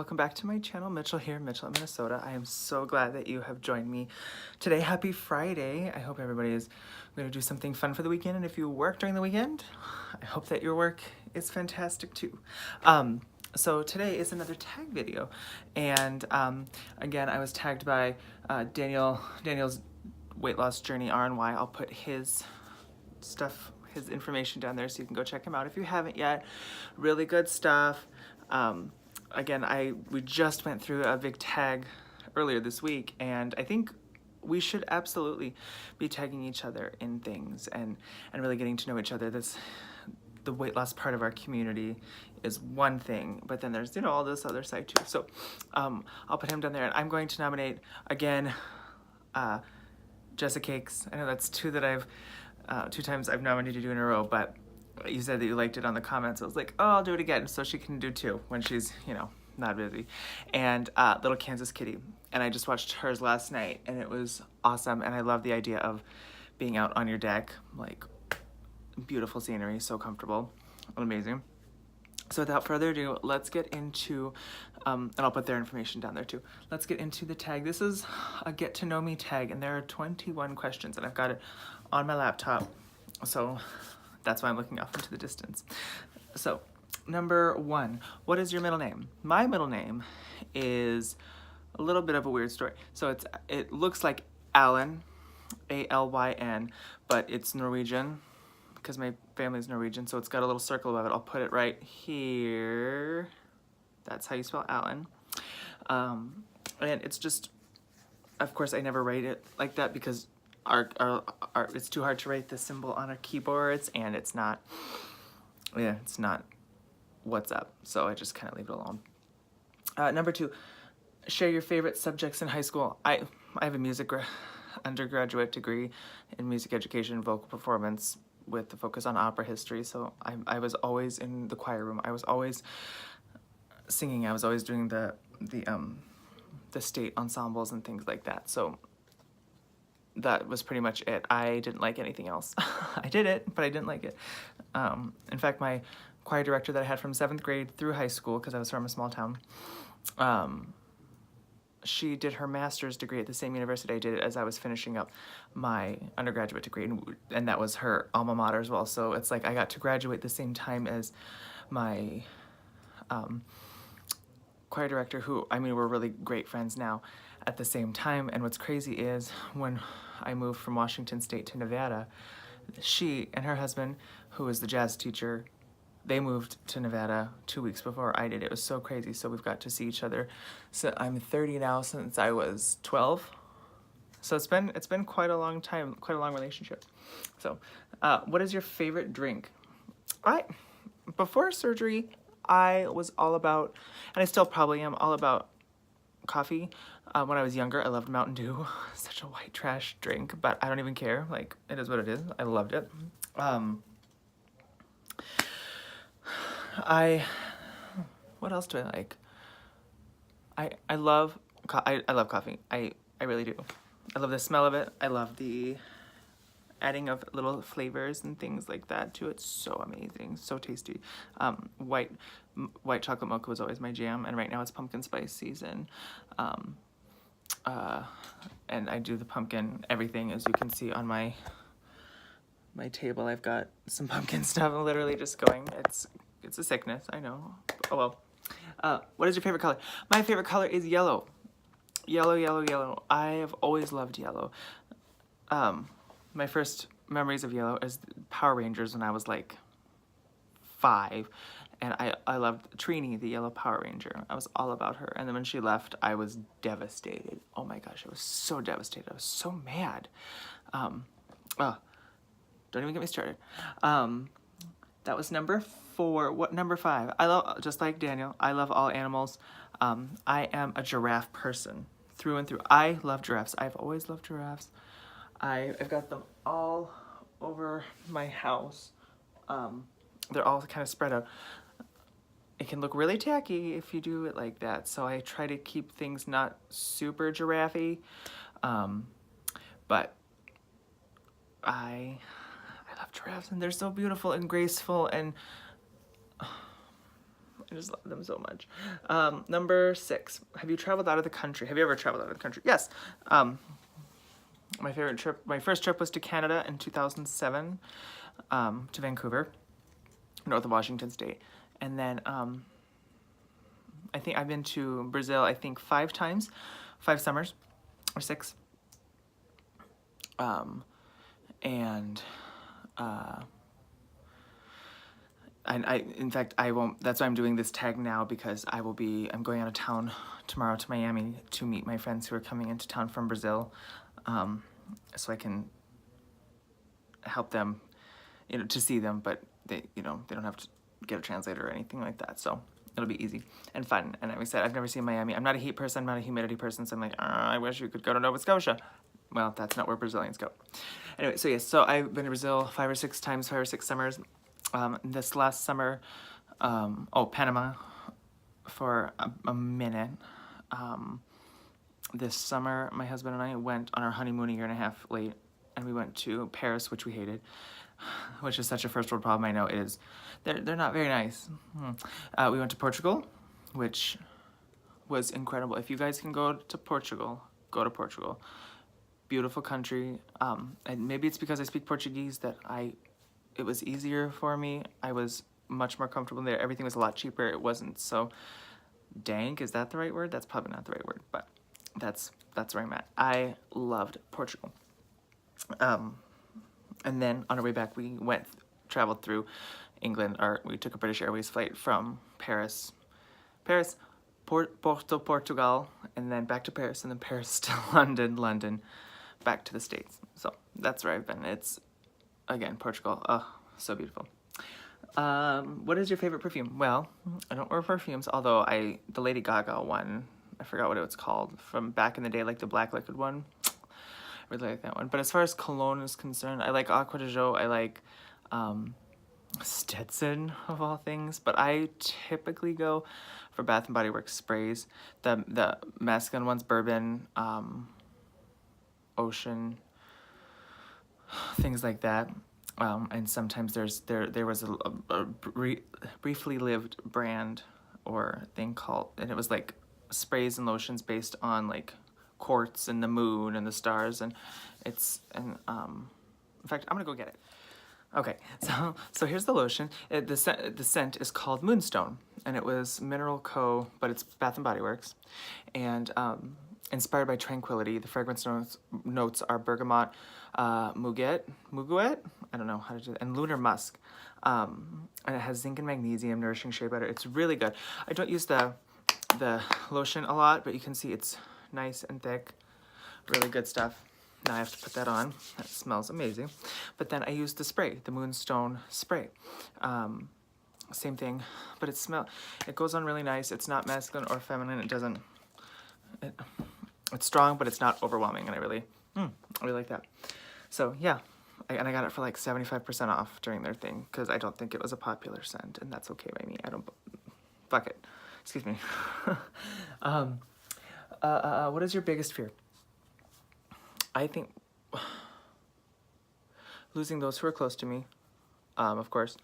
welcome back to my channel. Mitchell here, Mitchell in Minnesota. I am so glad that you have joined me today. Happy Friday. I hope everybody is going to do something fun for the weekend, and if you work during the weekend, I hope that your work is fantastic too. So today is another tag video, and again, I was tagged by Daniels WLS Journey RNY. I'll put his information down there so you can go check him out if you haven't yet. Really good stuff. Again, we just went through a big tag earlier this week, and I think we should absolutely be tagging each other in things and really getting to know each other. The weight loss part of our community is one thing, but then there's, all this other side too. So I'll put him down there, and I'm going to nominate again Jessicakes. I know that's two times I've nominated you in a row, but you said that you liked it on the comments. I was like, oh, I'll do it again so she can do two when she's, not busy. And Little Kansas Kitty. And I just watched hers last night, and it was awesome. And I love the idea of being out on your deck, like beautiful scenery, so comfortable, amazing. So without further ado, let's get into, and I'll put their information down there too. Let's get into the tag. This is a get to know me tag, and there are 21 questions, and I've got it on my laptop. So that's why I'm looking off into the distance. So, number 1, what is your middle name? My middle name is a little bit of a weird story. So it looks like Alyn, A-L-Y-N, but it's Norwegian because my family's Norwegian, so it's got a little circle above it. I'll put it right here. That's how you spell Alyn. And it's just, of course, I never write it like that because it's too hard to write the symbol on our keyboards, and it's not what's up, so I just kind of leave it alone. Number 2, share your favorite subjects in high school. I have a music undergraduate degree in music education and vocal performance with the focus on opera history, so I was always in the choir room. I was always singing. I was always doing the state ensembles and things like that, so that was pretty much it. I didn't like anything else. I did it, but I didn't like it. In fact, my choir director that I had from 7th grade through high school, because I was from a small town, she did her master's degree at the same university I did as I was finishing up my undergraduate degree, and that was her alma mater as well. So it's like I got to graduate the same time as my choir director, who, we're really great friends now at the same time. And what's crazy is when I moved from Washington State to Nevada, she and her husband, who was the jazz teacher, they moved to Nevada 2 weeks before I did. It was so crazy. So we've got to see each other. So I'm 30 now since I was 12. So it's been quite a long time, quite a long relationship. So what is your favorite drink? Before surgery, I was all about, and I still probably am, all about coffee. When I was younger, I loved Mountain Dew. Such a white trash drink, but I don't even care. Like, it is what it is. I loved it. What else do I like? I love coffee. I really do. I love the smell of it. I love the adding of little flavors and things like that to it. So amazing, so tasty. White chocolate mocha was always my jam, and right now it's pumpkin spice season. And I do the pumpkin everything, as you can see on my table. I've got some pumpkin stuff. I'm literally just going. It's a sickness, I know. Oh well. What is your favorite color? My favorite color is yellow. Yellow, yellow, yellow. I have always loved yellow. My first memories of yellow is Power Rangers when I was like 5. And I loved Trini, the yellow Power Ranger. I was all about her. And then when she left, I was devastated. Oh my gosh, I was so devastated. I was so mad. Don't even get me started. That was number 4. What number 5? I love, just like Daniel, I love all animals. I am a giraffe person through and through. I love giraffes. I've always loved giraffes. I've got them all over my house. They're all kind of spread out. It can look really tacky if you do it like that, so I try to keep things not super giraffe-y, but I love giraffes, and they're so beautiful and graceful, and I just love them so much. Number 6, have you traveled out of the country? Have you ever traveled out of the country? Yes. My first trip was to Canada in 2007, to Vancouver, north of Washington State. And then I think I've been to Brazil, I think 5 times, 5 summers or 6. In fact, I won't, that's why I'm doing this tag now, because I'm going out of town tomorrow to Miami to meet my friends who are coming into town from Brazil, so I can help them, to see them, but they don't have to get a translator or anything like that, so it'll be easy and fun. And like I said, I've never seen Miami. I'm not a heat person, I'm not a humidity person, so I'm like, I wish you could go to Nova Scotia. Well, that's not where Brazilians go. Anyway, so yes, so I've been to Brazil 5 or 6 times, 5 or 6 summers. This last summer, Panama for a minute. This summer, my husband and I went on our honeymoon a year and a half late, and we went to Paris, which we hated, which is such a first world problem. I know it is. They're not very nice. We went to Portugal, which was incredible. If you guys can go to Portugal, go to Portugal. Beautiful country. And maybe it's because I speak Portuguese that it was easier for me. I was much more comfortable there. Everything was a lot cheaper. It wasn't so dank. Is that the right word? That's probably not the right word, but that's where I'm at. I loved Portugal. And then on our way back, we traveled through England, or we took a British Airways flight from Paris, Porto, Portugal, and then back to Paris, and then Paris to London, back to the States. So that's where I've been. It's, again, Portugal. Oh, so beautiful. What is your favorite perfume? Well, I don't wear perfumes, although the Lady Gaga one, I forgot what it was called, from back in the day, like the black liquid one. I really like that one. But as far as cologne is concerned, I like Acqua di Gio. I like Stetson, of all things. But I typically go for Bath & Body Works sprays. The masculine ones, Bourbon, Ocean, things like that. And sometimes there was a briefly lived brand or thing called, and it was like sprays and lotions based on like quartz and the moon and the stars, and in fact, I'm gonna go get it. Okay, so here's the lotion. The scent is called Moonstone, and it was Mineral Co., but it's Bath & Body Works, and inspired by tranquility. The fragrance notes are bergamot, muguet, I don't know how to do that, and lunar musk. And it has zinc and magnesium, nourishing shea butter. It's really good. I don't use the lotion a lot, but you can see it's nice and thick. Really good stuff. Now I have to put that on. That smells amazing. But then I use the spray, the Moonstone spray. Same thing, but it goes on really nice. It's not masculine or feminine. It's strong, but it's not overwhelming, and I really like that. So yeah, I got it for like 75% off during their thing, because I don't think it was a popular scent, and that's okay by me. Fuck it. Excuse me. What is your biggest fear? I think losing those who are close to me, of course,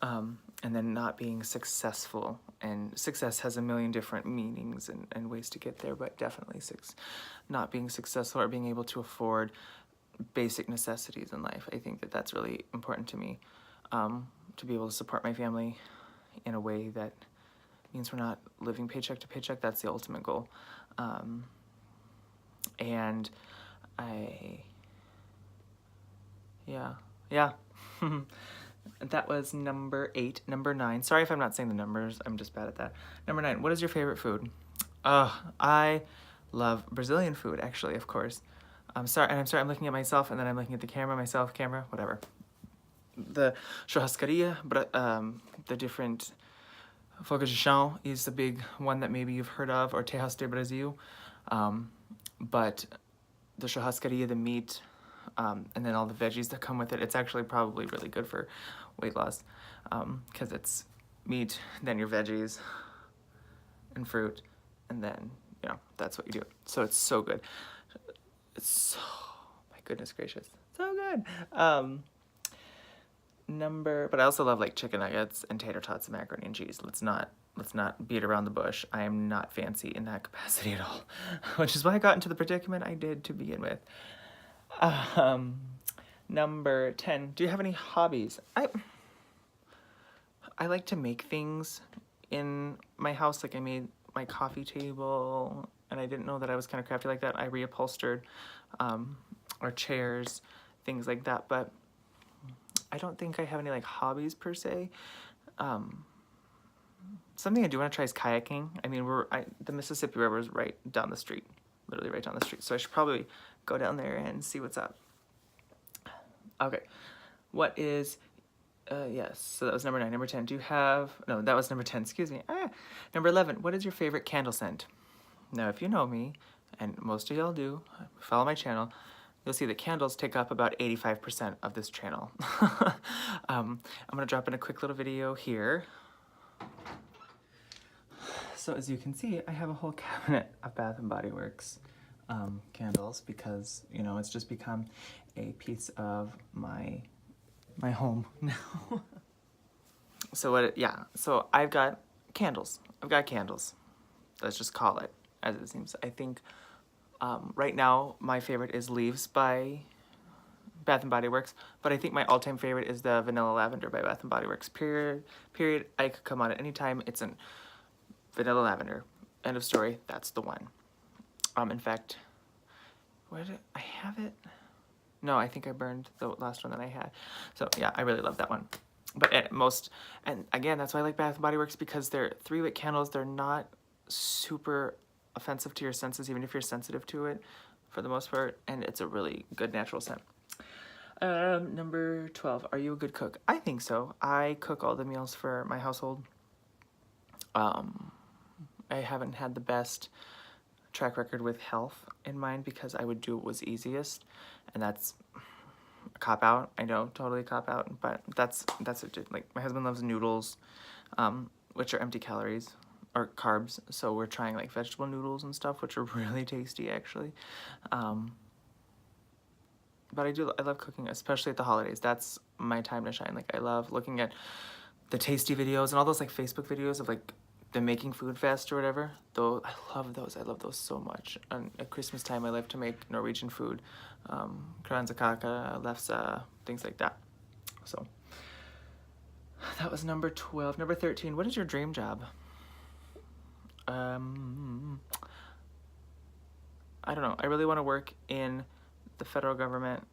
and then not being successful. And success has a million different meanings and ways to get there, but definitely not being successful or being able to afford basic necessities in life. I think that's really important to me, to be able to support my family in a way that means we're not living paycheck to paycheck. That's the ultimate goal. And yeah. That was number 8. Number 9. Sorry if I'm not saying the numbers. I'm just bad at that. Number 9. What is your favorite food? I love Brazilian food, actually, of course. I'm sorry. I'm looking at myself, and then I'm looking at the camera, whatever. The churrascaria, but the different fogo de chão is the big one that maybe you've heard of, or Tejas de Brasil. But the churrascaria, the meat, and then all the veggies that come with it, it's actually probably really good for weight loss, because it's meat, then your veggies and fruit, and then that's what you do. So it's so good. My goodness gracious, so good. But I also love like chicken nuggets and tater tots and macaroni and cheese. Let's not let's not beat around the bush. I am not fancy in that capacity at all, which is why I got into the predicament I did to begin with. Number 10, do you have any hobbies? I like to make things in my house. Like I made my coffee table, and I didn't know that I was kind of crafty like that. I reupholstered our chairs, things like that, but I don't think I have any like hobbies per se. Something I do want to try is kayaking. I mean, the Mississippi River is right down the street, literally right down the street. So I should probably go down there and see what's up. Okay, what is, yes, so that was number 9. Number 10, do you have, no, that was number 10, excuse me. Number 11, what is your favorite candle scent? Now, if you know me, and most of y'all do, follow my channel, you'll see that candles take up about 85% of this channel. I'm gonna drop in a quick little video here. So as you can see, I have a whole cabinet of Bath & Body Works candles because, you know, it's just become a piece of my home now. So so I've got candles. Let's just call it as it seems. I think right now my favorite is Leaves by Bath & Body Works, but I think my all-time favorite is the Vanilla Lavender by Bath & Body Works. Period. I could come on at any time. It's an Vanilla Lavender. End of story. That's the one. In fact, where did I have it? No, I think I burned the last one that I had. So yeah, I really love that one. But and again, that's why I like Bath & Body Works, because they're 3-wick candles. They're not super offensive to your senses, even if you're sensitive to it for the most part. And it's a really good natural scent. Number 12, are you a good cook? I think so. I cook all the meals for my household. I haven't had the best track record with health in mind because I would do what was easiest, and that's a cop-out. I know, totally cop-out, but that's it. Like, my husband loves noodles, which are empty calories, or carbs, so we're trying, like, vegetable noodles and stuff, which are really tasty, actually. But I love cooking, especially at the holidays. That's my time to shine. Like, I love looking at the tasty videos and all those, like, Facebook videos of, like, the Making Food Fest or whatever. Though I love those. I love those so much. And at Christmas time, I love to make Norwegian food, kransekake, lefse, things like that. So that was number 12. Number 13. What is your dream job? I don't know. I really want to work in the federal government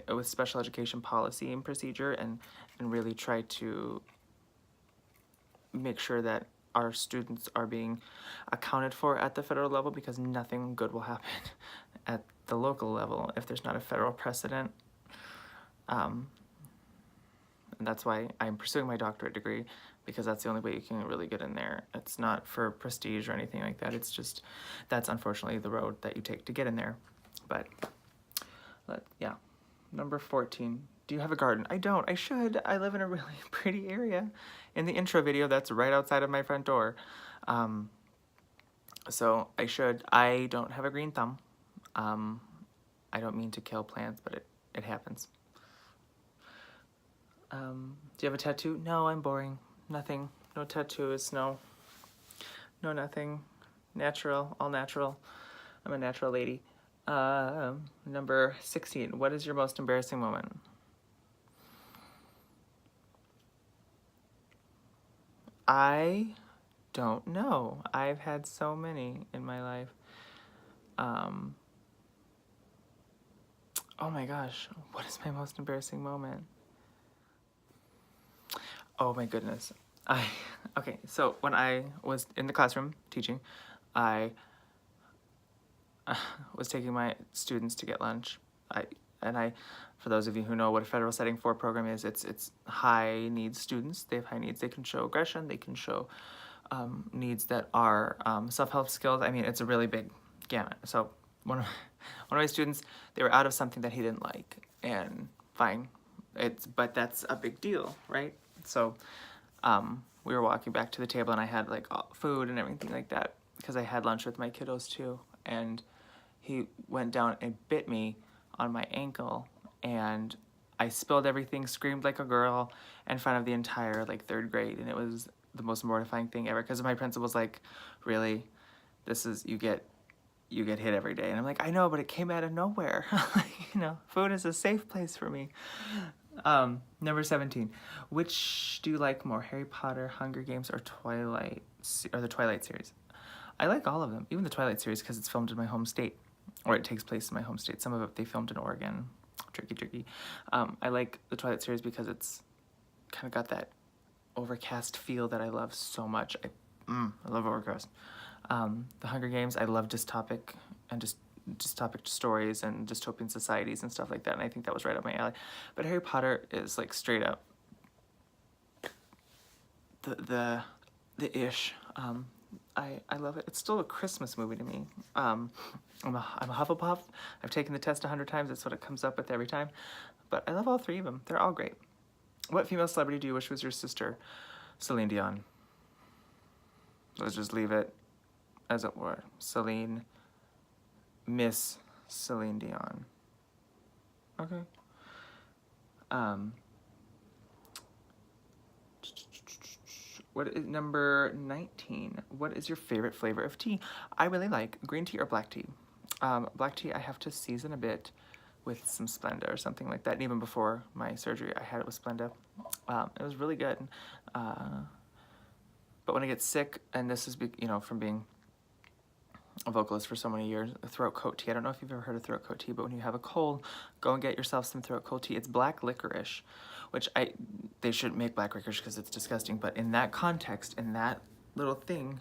with special education policy and procedure, and really try to make sure that our students are being accounted for at the federal level, because nothing good will happen at the local level if there's not a federal precedent. And that's why I'm pursuing my doctorate degree, because that's the only way you can really get in there. It's not for prestige or anything like that. It's just, that's unfortunately the road that you take to get in there. But yeah. Number 14. Do you have a garden? I don't. I should. I live in a really pretty area. In the intro video, that's right outside of my front door. So I should. I don't have a green thumb. I don't mean to kill plants, but it happens. Do you have a tattoo? No, I'm boring. Nothing. No tattoos. No nothing. Natural. All natural. I'm a natural lady. Number 16. What is your most embarrassing moment? I don't know. I've had so many in my life. Oh my gosh, what is my most embarrassing moment? Oh my goodness. Okay, so when I was in the classroom teaching, I was taking my students to get lunch. For those of you who know what a federal setting 4 program is, it's high needs students. They have high needs. They can show aggression. They can show needs that are self-help skills. I mean, it's a really big gamut. So one of my students, they were out of something that he didn't like, and fine, but that's a big deal, right? So we were walking back to the table, and I had like food and everything like that, because I had lunch with my kiddos too, and he went down and bit me on my ankle, and I spilled everything, screamed like a girl in front of the entire like 3rd grade, and it was the most mortifying thing ever, because my principal's like, really, this is, you get hit every day. And I'm like, I know, but it came out of nowhere. You know, food is a safe place for me. Number 17. Which do you like more, Harry Potter, Hunger Games, or the Twilight series? I like all of them, even the Twilight series, because it's filmed in my home state, or it takes place in my home state. Some of it they filmed in Oregon. Tricky. I like the Twilight series because it's kind of got that overcast feel that I love so much. I love overcast. The Hunger Games, I love dystopic and dystopic stories and dystopian societies and stuff like that, and I think that was right up my alley. But Harry Potter is like straight up the ish. I love it. It's still a Christmas movie to me. I'm a Hufflepuff. I've taken the test 100 times. That's what it comes up with every time. But I love all three of them. They're all great. What female celebrity do you wish was your sister? Celine Dion. Let's just leave it as it were. Miss Celine Dion. Okay. What is number 19? What is your favorite flavor of tea? I really like green tea or black tea. Black tea I have to season a bit with some Splenda or something like that. And even before my surgery, I had it with Splenda. It was really good. But when I get sick, and this is, you know, from being a vocalist for so many years, throat coat tea. I don't know if you've ever heard of throat coat tea, but when you have a cold, go and get yourself some throat coat tea. It's black licorice, which they shouldn't make black licorice because it's disgusting, but in that context, in that little thing,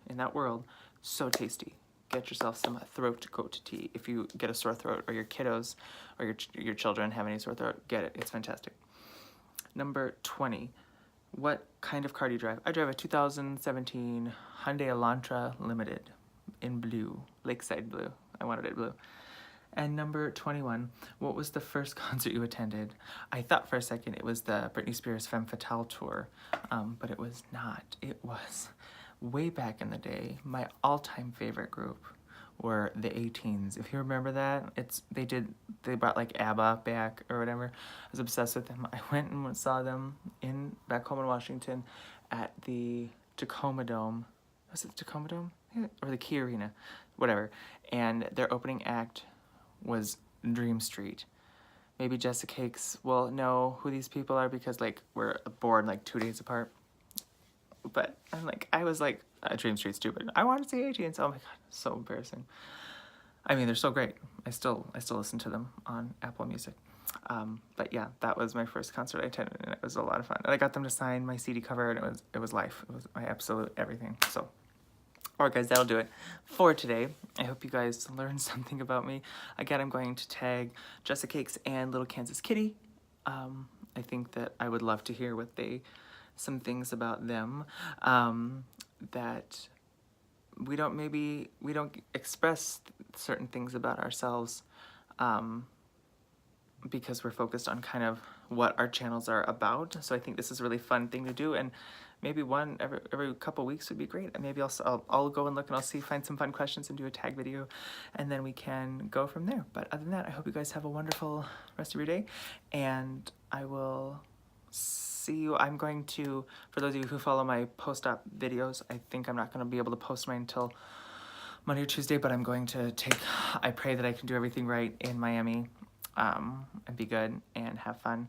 in that world, so tasty. Get yourself some throat coat tea. If you get a sore throat, or your kiddos or your children have any sore throat, get it. It's fantastic. Number 20. What kind of car do you drive? I drive a 2017 Hyundai Elantra Limited in blue, lakeside blue. I wanted it blue. And number 21, what was the first concert you attended? I thought for a second it was the Britney Spears Femme Fatale tour, but it was not. It was way back in the day. My all-time favorite group were the A-Teens. If you remember that, they brought like ABBA back or whatever. I was obsessed with them. I went and saw them back home in Washington at the Tacoma Dome. Was it the Tacoma Dome? Or the Key Arena, whatever. And their opening act was Dream Street. Maybe Jessicakes will know who these people are because like we're born like 2 days apart. But I was like, Dream Street's stupid. I want to see A-Teens. Oh my god, so embarrassing. I mean, they're so great. I still listen to them on Apple Music. But yeah, that was my first concert I attended, and it was a lot of fun. And I got them to sign my CD cover, and it was life. It was my absolute everything. So. Alright guys, that'll do it for today. I hope you guys learned something about me. Again, I'm going to tag Jessicakes and Little Kansas Kitty. I think that I would love to hear some things about them that we don't express certain things about ourselves because we're focused on kind of what our channels are about. So I think this is a really fun thing to do, and maybe one every couple weeks would be great. And maybe I'll go and look and find some fun questions and do a tag video, and then we can go from there. But other than that, I hope you guys have a wonderful rest of your day, and I will see you. I'm going to, for those of you who follow my post-op videos, I think I'm not going to be able to post mine until Monday or Tuesday, but I'm going to I pray that I can do everything right in Miami, and be good and have fun.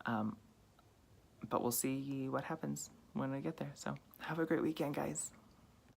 But we'll see what happens when I get there. So have a great weekend, guys.